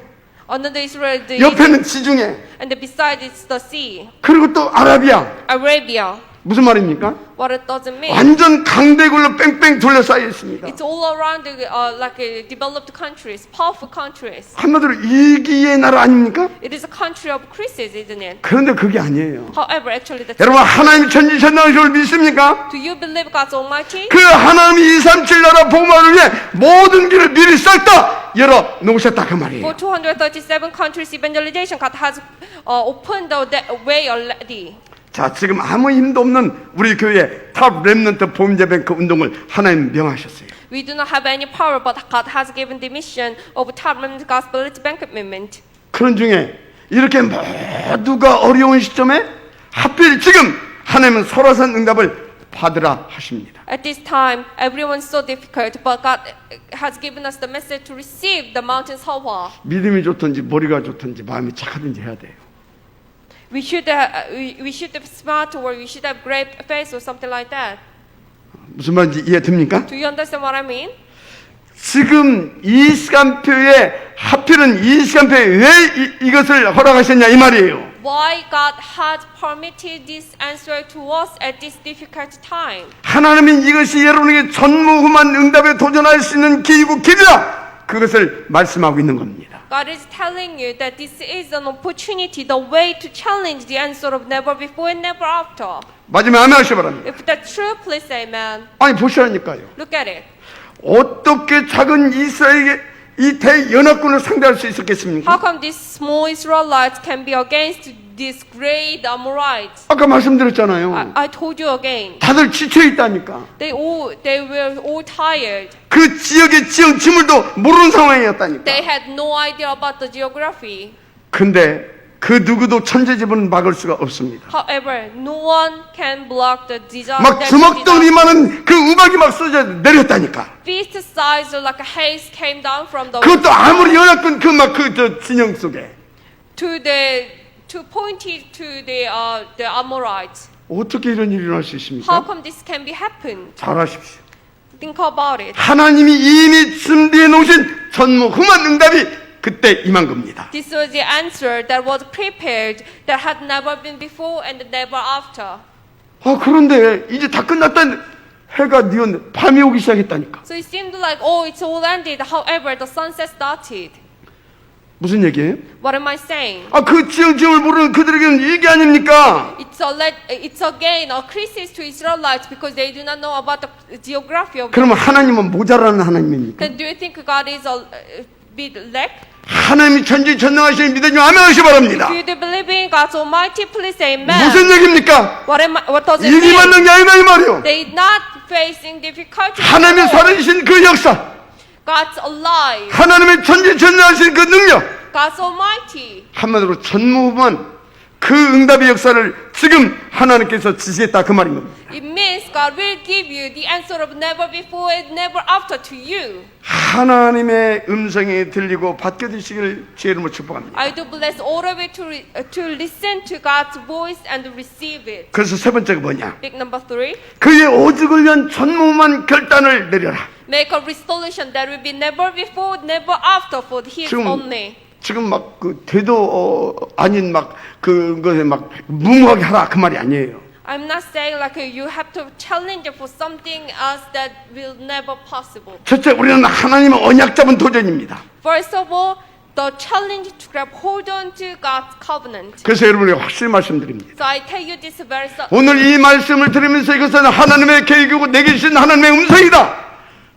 Under the Israel, the 옆에는 지중해, and beside it's the sea, 그리고 또 아라비아. Arabia. 무슨 말입니까? What it doesn't mean. 완전 강대국으로 뺑뺑 둘러싸여 있습니다. It's all around the, developed countries, powerful countries. 한마디로 이기의 나라 아닙니까? It is a country of crisis, isn't it? 그런데 그게 아니에요. However, actually, the 여러분 하나님 천지천당하신 걸 믿습니까? do you believe God's Almighty? 그 하나님이 237 나라 복음화를 위해 모든 길을 미리 싹 다 열어 놓으셨다 그 말이에요. For 237 countries evangelization, God has opened the way already. 자, 지금 아무 힘도 없는 우리 교회의 탑 렘넌트 복음제뱅크 운동을 하나님 명하셨어요. We do not have any power, but God has given the mission of Tharman Gospel Bank Movement. 그런 중에 이렇게 모두가 어려운 시점에 하필 지금 하나님은 설화산 응답을 받으라 하십니다. At this time, everyone's so difficult, but God has given us the message to receive the mountain Seowa. 믿음이 좋든지 머리가 좋든지 마음이 착하든지 해야 돼요. We should have smart or we should have great faith or something like that. 무슨 말인지 이해됩니까? Do you understand what I mean? 지금 이 시간표에 하필은 이 시간표에 왜 이것을 허락하셨냐 이 말이에요. Why God had permitted this answer to us at this difficult time? 하나님은 이것이 여러분에게 전무후무한 응답에 도전할 수 있는 기회고 길이다. 그것을 말씀하고 있는 겁니다. God is telling you that this is an opportunity, the way to challenge the answer of never before and never after. 마지막에 아멘 하시기 바랍니다. If that's true, please say amen. 아니 보시라니까요. Look at it. 어떻게 작은 이스라엘에게 이 대연합군을 상대할 수 있었겠습니까? How come these small Israelites can be against these great Amorites? 아까 말씀드렸잖아요. I told you again. 다들 지쳐 있다니까. They were all tired. 그 지역의 지형 지물도 모르는 상황이었다니까. They had no idea about the geography. 근데 그 누구도 천재지변은 막을 수가 없습니다. However, no one can block the disaster. 막 주먹덩이만한 그 우박이 막 쏟아 내렸다니까. Fist size like a haze came down from the 그것도 아무리 연합군 그 막 그 저 진영 속에 to point it to the Amorites. 어떻게 이런 일이 일어날 수 How 있습니까? come this can be happened? 잘하십시오. Think about it. 하나님이 이미 준비해 놓으신 전무후무한 응답이 그때 임한 겁니다. This was the answer that was prepared that had never been before and never after. 아 그런데 이제 다 끝났다. 해가 뉘었네. 밤이 오기 시작했다니까. So it seemed like, oh, it's all ended. However, the sunset started. 무슨 얘기예요? What am I saying? 아 그 지형을 모르는 그들에게는 이게 아닙니까? It's again a crisis to Israelites because they do not know about the geography of. 그러면 하나님은 모자라는 하나님입니까? Then do you think God is a bit lack? 하나님이 전지전능하시는 믿으시면 아멘 하시기 바랍니다. Do you believe in God's Almighty? Please say amen. 무슨 얘기입니까? What does it 일이 mean? 맞는 게 아니다 이 말이요. They not facing difficulties. 하나님이 살아계신 그 역사, God's alive. 하나님의 전지전능하신 그 능력, God's Almighty. 한마디로 전무후무한 그 응답의 역사를 지금 하나님께서 지시했다 그 말인 겁니다. It means God will give you the answer of never before and never after to you. 하나님의 음성이 들리고 받게 되시기를 주의 이름으로 축복합니다. I do bless all of you to listen to God's voice and receive it. 그래서 세 번째가 뭐냐? Big number 3. 그의 오직을 위한 전무후무한 결단을 내려라. Make a resolution that will be never before, never after for His only. 지금 막 그 되도 아닌 막 그것에 막 무모하게 하라 그 말이 아니에요. I'm not saying like you have to challenge for something else that will never possible. 첫째, 우리는 하나님의 언약 잡은 도전입니다. First of all, the challenge to grab hold on to God's covenant. 그래서 여러분에게 확실히 말씀드립니다. So I tell you this very 오늘 이 말씀을 들으면서 이것은 하나님의 계획이고 내게 주신 하나님의 음성이다.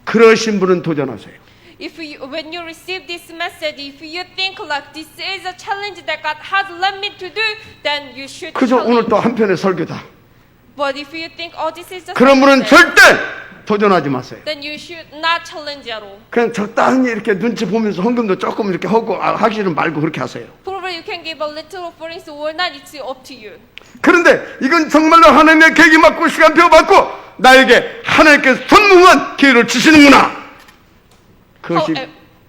그러신 분은 도전하세요. When you receive this message, if you think like this is a challenge that God has led me to do, then you should 그저 challenge. 오늘 또 한편의 설교다. But if you think, oh, this is a 그런 분은 challenge, 절대 도전하지 마세요. then you should not challenge at all. 그냥 적당히 이렇게 눈치 보면서 헌금도 조금 이렇게 하고 하기는 말고 그렇게 하세요. Probably you can give a little offerings or not, it's up to you. 그런데 이건 정말로 하나님의 계획이 맞고 시간표 맞고 나에게 하나님께서 전무후무한 기회를 주시는구나. 그것이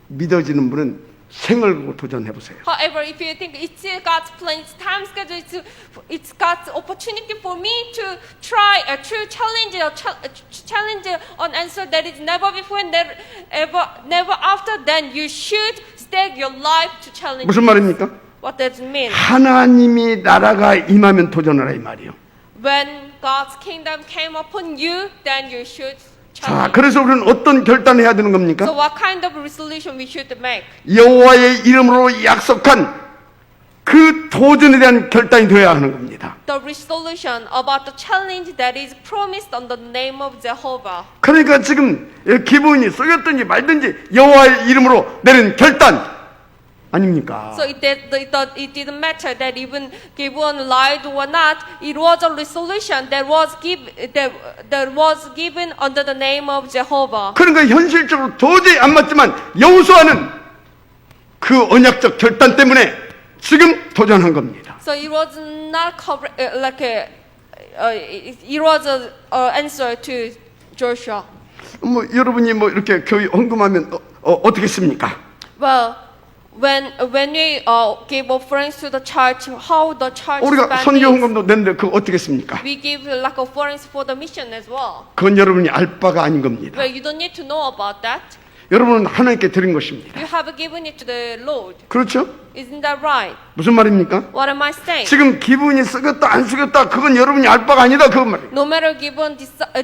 믿어지는 분은 생을 걸고 도전해보세요. However, if you think it's God's plan, it's time schedule, it's God's opportunity for me to try to challenge an answer that is never before and never after, then you should stake your life to challenge. 무슨 말입니까? What does it mean? 하나님이 나라가 임하면 도전하라 이 말이요. When God's kingdom came upon you, then you should 자, challenge. 그래서 우리는 어떤 결단을 해야 되는 겁니까? So what kind of resolution we should make? 여호와의 이름으로 약속한 그 도전에 대한 결단이 되어야 하는 겁니다. The resolution about the challenge that is promised on the name of Jehovah. 그러니까 지금 기분이 쏘였든지 말든지 여호와의 이름으로 내린 결단 아닙니까? So it didn't matter that even Gibeon lied or not. It was a resolution that was given under the name of Jehovah. 그러니까 현실적으로 도저히 안 맞지만 여호수아는 그 언약적 결단 때문에 지금 도전한 겁니다. So it was not it was an answer to Joshua. 뭐 여러분이 뭐 이렇게 교회 헌금하면 어떻겠습니까? Well, when we give offerings to the church, how the church 우리가 spends, 선교 헌금도 냈는데 그거 어떻게 했습니까? we give like offerings for the mission as well. 그건 여러분이 알 바가 아닌 겁니다. Well, you don't need to know about that. 여러분은 하나님께 드린 것입니다. You have given it to the Lord. 그렇죠? Isn't that right? 무슨 말입니까? What am I saying? 지금 기분이 쓰겠다 안 쓰겠다 그건 여러분이 알 바가 아니다 그 말이에요. No matter given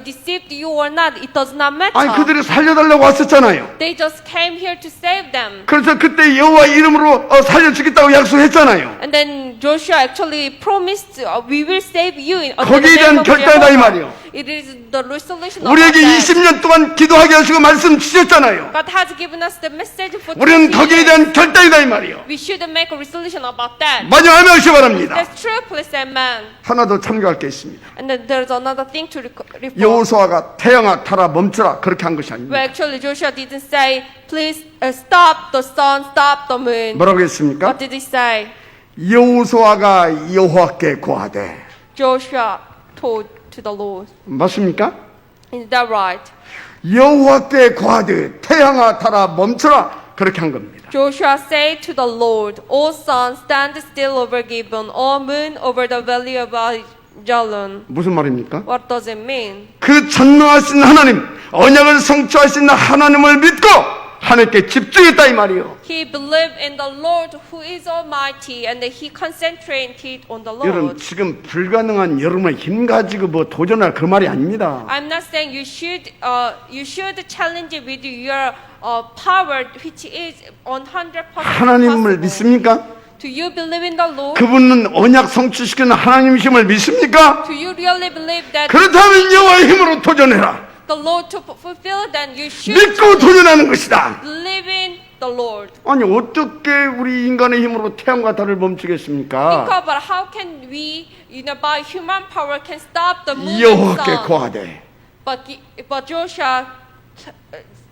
deceived you or not, it does not matter. 아니 그들이 살려달라고 왔었잖아요. They just came here to save them. 그래서 그때 여호와 이름으로 살려주겠다고 약속했잖아요. And then Joshua actually promised, we will save you in the 거기에 name 대한 of 결단이다 이 Jehovah. 말이에요. It is the resolution of 우리에게 that. 20년 동안 기도하게 하시고 말씀 주셨잖아요. God has given us the message for 우리는 20 거기에 years. 대한 결단이다 이 말이에요. We should make a resolution about that. 마지막 하면 하시 바랍니다. That's true, please say amen. 하나 더 참고할 게 있습니다. And then there's another thing to report. 여호수아가 태양아 타라 멈춰라 그렇게 한 것이 아닙니다. Well, actually, Joshua didn't say, please stop the sun, stop the moon. 뭐라고 했습니까? What did he say? 여호수아가 여호와께 고하되 Joshua told to the Lord. 맞습니까? Is that right? 여호와께 고하되 태양아 타라 멈춰라 그렇게 한 겁니다. Joshua said to the Lord, O sun, stand still over Gibeon, O moon, over the valley of Ajalon. 무슨 말입니까? What does it mean? 그 전능하신 하나님, 언약을 성취하신 하나님을 믿고 하나님께 집중했다 이 말이요. He believed in the Lord who is almighty and he concentrated on the 여러분 Lord. 지금 불가능한 여러분의 힘 가지고 뭐 도전할 그 말이 아닙니다. I'm not saying you should challenge it with your power, which is 100% 하나님을 possible. 믿습니까? Do you believe in the Lord? 그분은 언약 성취시키는 하나님이심을 믿습니까? Do you really believe that 그렇다면 여호와의 힘으로 도전해라. the Lord to fulfill? Then you should 믿고 도전하는 것이다. believe in the Lord. 아니 어떻게 우리 인간의 힘으로 태양과 달을 멈추겠습니까? Think about how can we, by human power, can stop the moon and 여호와께 sun. 고하되. But Joshua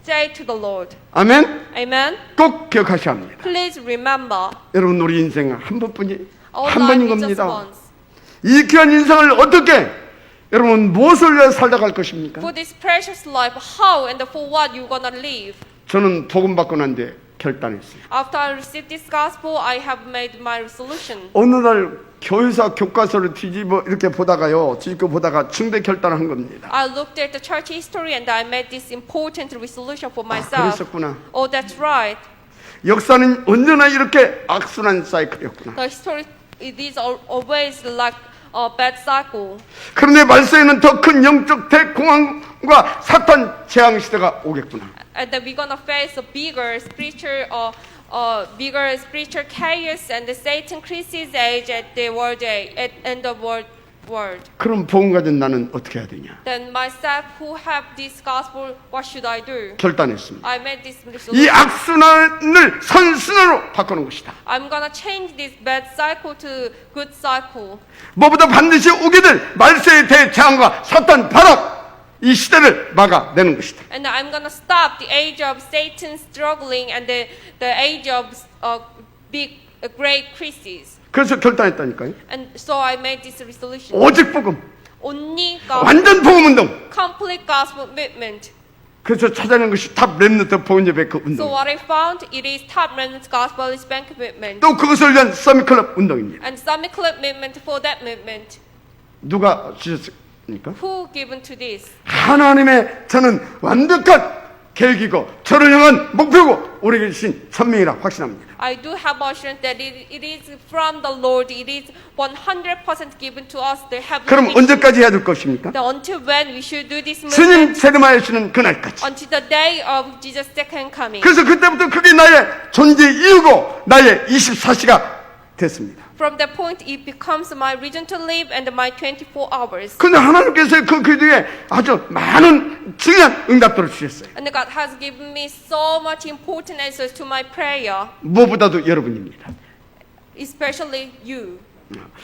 said to the Lord, 아멘. Amen. 꼭 기억하셔야 합니다. Please remember, 여러분 우리 인생 한 번뿐이 our 한 번인 life is just 겁니다. once. 이 귀한 인생을 어떻게 여러분 무엇을 위해 살다 갈 것입니까? For this precious life, how and for what you gonna live? 저는 복음 받고 난 뒤에 결단했어요. After I received this gospel, I have made my resolution. 어느 날 교회사 교과서를 뒤집어 이렇게 보다가요, 뒤집어 보다가 중대 결단을 한 겁니다. I looked at the church history and I made this important resolution for myself. 그랬었구나. Oh, that's right. 역사는 언제나 이렇게 악순환 사이클이었구나. The history it is always like a bad cycle. 그런데 말세에는 더 큰 영적 대공황과 사탄 재앙 시대가 오겠구나. And then we're gonna face a bigger spiritual chaos, and the Satan increases age at the world at end of world. 그럼 복음 가진 나는 어떻게 해야 되냐? Then myself, who have this gospel, what should I do? 결단했습니다. I made this 이 resolution. 악순환을 선순환으로 바꾸는 것이다. I'm gonna change this bad cycle to good cycle. 무엇보다 반드시 오게 될 말세의 대재앙과 사탄 발악 이 시대를 막아내는 것이다. And I'm gonna stop the age of Satan struggling and the age of great crises. 그래서 결단했다니까요. And so I made this resolution. 오직 복음, Only gospel, 완전 복음 운동. complete gospel movement. 그래서 찾아낸 것이 탑 렘넌트 보은예배 그 So 운동. what I found, it is top remnant gospel is bank movement 또 그것을 위한 서밋클럽 운동입니다. and summit club movement for that movement. 누가 주셨습니까? Who given to this? 하나님의 저는 완벽한 계획이고 저를 향한 목표고 우리 계신 천명이라 확신합니다. I do have assurance that it is from the Lord. It is 100% given to us. The 그럼 heavenly. 언제까지 해야 될 것입니까? Until when we should do this 스님 movement? 세례마하시는 그날까지. Until the day of Jesus' second coming. 그래서 그때부터 그게 나의 존재 이유고 나의 24시가 됐습니다. From that point, it becomes my reason to live and my 24 hours. 근데 하나님께서 그 뒤에 아주 많은 중요한 응답들을 주셨어요. And God has given me so much important answers to my prayer, 무엇보다도 여러분입니다. especially you.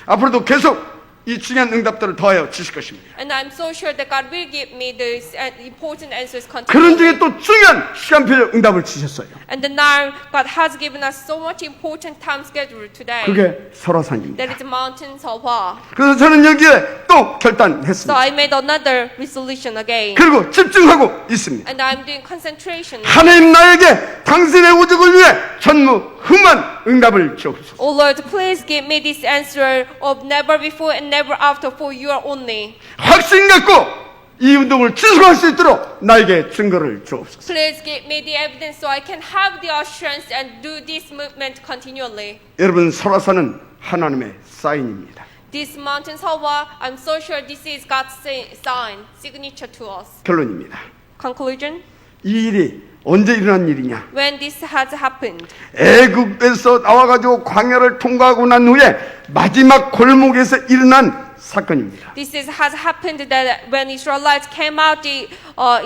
앞으로도 계속 이 중요한 응답들을 더하여 주실 것입니다. And I'm so sure that God will give me these important answers 그런 continually. 중에 또 중요한 시간표적 응답을 주셨어요. And then now God has given us so much important time schedule today. 그게 설화산입니다. That is mountain Seohwa. 그래서 저는 여기에 또 So 결단했습니다. I made another resolution again. 그리고 집중하고 있습니다. And I'm doing concentration. 하나님 나에게 당신의 오직을 위해 전무 흠한 응답을 주옵소서. O Lord, please give me this answer of never before and never after for you only. 확신 갖고 이 운동을 지속할 수 있도록 나에게 증거를 주옵소서. Please give me the evidence so I can have the assurance and do this movement continually. 여러분, 설화산은 하나님의 사인입니다. This mountain Sawa, I'm so sure this is God's sign, signature to us. 결론입니다. Conclusion: 이 일이 언제 일어난 일이냐? when this has happened, 애굽에서 나와가지고 광야를 통과하고 난 후에 마지막 골목에서 일어난 사건입니다. this has happened that when Israelites came out the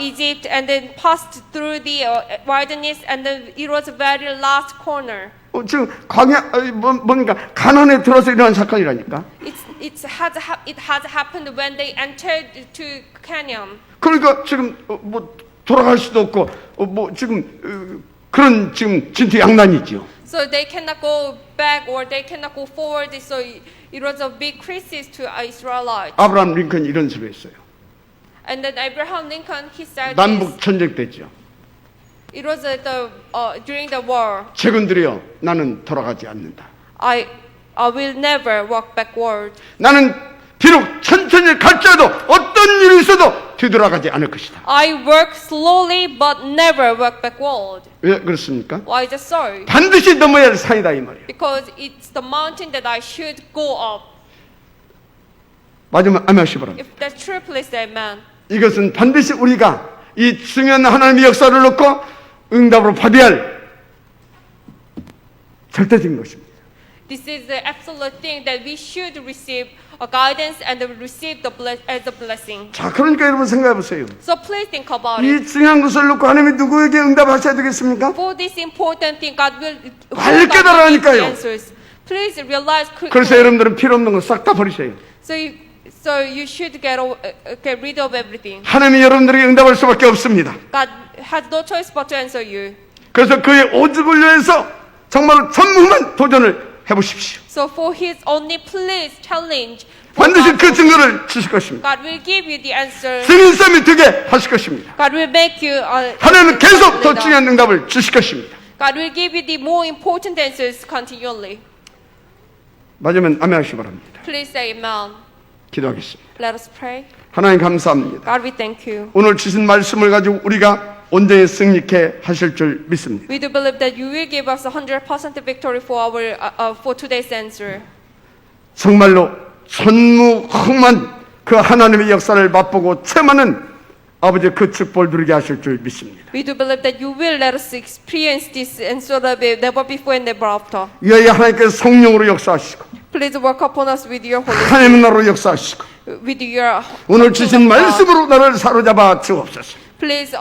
Egypt and then passed through the wilderness and then it was the very last corner. 지금 광야 뭔가 가난에 들어서 일어난 사건이라니까. It has happened when they entered to Canaan. 그러니까 지금 뭐 돌아갈 수도 없고 뭐 지금 그런 지금 진퇴양난이지요. So they cannot go back or they cannot go forward. So it was a big crisis to Israelites. 아브라함 링컨이 이런 소리 했어요. And then Abraham Lincoln, he said this. 남북 전쟁 때죠. It was during the war. 제군들이여, 나는 돌아가지 않는다. I will never walk backward. 나는 비록 천천히 갈지라도 어떤 일이 있어도 뒤돌아가지 않을 것이다. I work slowly but never walk backward. 왜 그렇습니까? Why is that so? 반드시 넘어야 할 산이다 이 말이에요. Because it's the mountain that I should go up. 마지막 아멘하시 바랍니다. If that's true, please say amen. 이것은 반드시 우리가 이 중요한 하나님의 역사를 놓고 응답으로 받아야 할 절대적인 것입니다. This is the absolute thing that we should receive a guidance and receive as a blessing. 자, 그러니까 여러분 생각해 보세요. So please think about it. 이 중요한 것을 놓고 하나님이 누구에게 응답하셔야 되겠습니까? For this important thing, God will 빨리 깨달으라니까요. answers. Please realize quickly. 그래서 여러분들은 필요 없는 거 싹 다 버리세요. So you should get rid of everything. 하나님이 여러분들에게 응답할 수밖에 없습니다. God has no choice but to answer you. 그래서 그의 오직을 위해서 정말 전무한 도전을 해보십시오. So for His only please challenge, 반드시 그 증거를 주실 것입니다. God will give you the answer. 증인싸움이 되게 하실 것입니다. God will make you. 하나님은 계속 더 중요한 응답을 주실 것입니다. God will give you the more important answers continually. 맞으면 아멘하시기 바랍니다. Please say amen. 기도하겠습니다. Let us pray. 하나님 감사합니다. God, we thank you. 오늘 주신 말씀을 가지고 우리가 온전히 승리케 하실 줄 믿습니다. We do believe that you will give us 100% victory for today's answer. 정말로 전무후무한 그 하나님의 역사를 맛보고 체험하는 아버지의 그 축복을 누리게 하실 줄 믿습니다. We do believe that you will let us experience this answer never before and never after. 이에 하나님께서 성령으로 역사하시고 Please work upon us with your Holy Spirit, 하나님의 나라로 역사하시고 with your 오늘 주신 말씀으로 나를 사로잡아 주옵소서. Please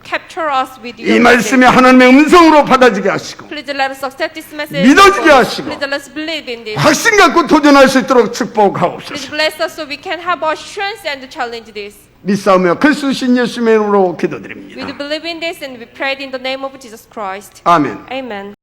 capture us with 이 your 말씀이 message. 하나님의 음성으로 받아지게 하시고 Please let us accept this message. 믿어지게 하시고 Please let us believe in this. 확신 갖고 도전할 수 있도록 Please 축복하옵소서. bless us so we can have assurance and challenge this. 믿사오며 그리스도 신 예수의 이름으로 We do 기도드립니다. believe in this and we prayed in the name of Jesus Christ. 아멘. Amen.